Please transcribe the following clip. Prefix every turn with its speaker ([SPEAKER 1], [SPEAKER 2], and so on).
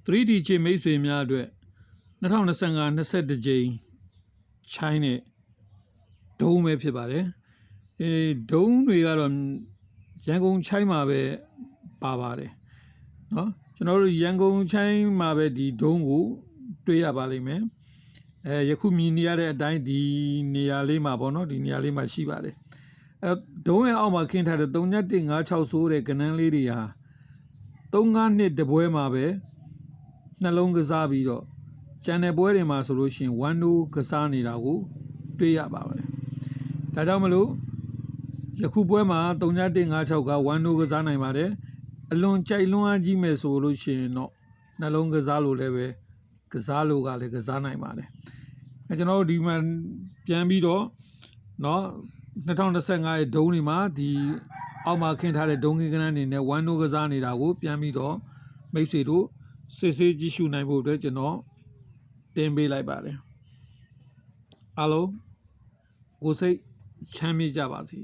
[SPEAKER 1] 3D ချစ်မိတ်ဆွေများအတွက်2025-21ကြိမ်ချိုင်းနဲ့ဒုံးပဲဖြစ်ပါတယ်ဒုံးတွေကတော့ရန်ကုန်ချိုင်းမှာပဲပါပါတယ်เนาะကျွန်တော်တို့ရန်ကုန်ချိုင်းမှာပဲဒီဒုံးကိုတွေ့ရပါလိမ့်မယ်ယခုမြင်နေရတဲ့အတိုင်းဒီနေရာလေးမှာပေါ့နော်ဒီနေရာလေးမှာရှိပါတယ်ဒုံးရဲ့အောက်မှာခင်းထားတဲ့3156ဆိုတဲ့ကဏန်းလေးတွေဟာ35နှစ်တပွဲမှာပဲနှလုံးကစားပြီးတော့ကျန်တဲ့ပွဲတွေမှာဆိုလို့ရှိရင်1-2ကစားနေတာကိုတွေ့ရပါပါတယ်ဒါကြောင့်မလို့ယခုပွဲမှာ3156က1-2ကစားနိုင်ပါတယ်အလွန်ကြိုက်လွန်းအားကြီးမယ်ဆိုလို့ရှိရင်တော့နှလုံးကစားလို့လည်းပဲကစားလို့ကလည်းကစားနိုင်ပါတယ်ကျွန်တော်တို့ဒီမှာပြန်ပြီးတော့เนาะ2025ရဲ့ဒုံးတွေမှာဒီအောက်မှာခင်းထားတဲ့ဒုံးကင်းကနန်းတွေနဲ့1-2ကစားနေတာကိုပြန်ပြီးတော့မိတ်ဆွေတို့စစ်ဆေးကြည့်ရှုနိုင်ဖို့အတွက်ကျွန်တော်တင်ပေးလိုက်ပါတယ်အားလုံးကိုစိတ်ချမ်းမြေ့ကြပါစေ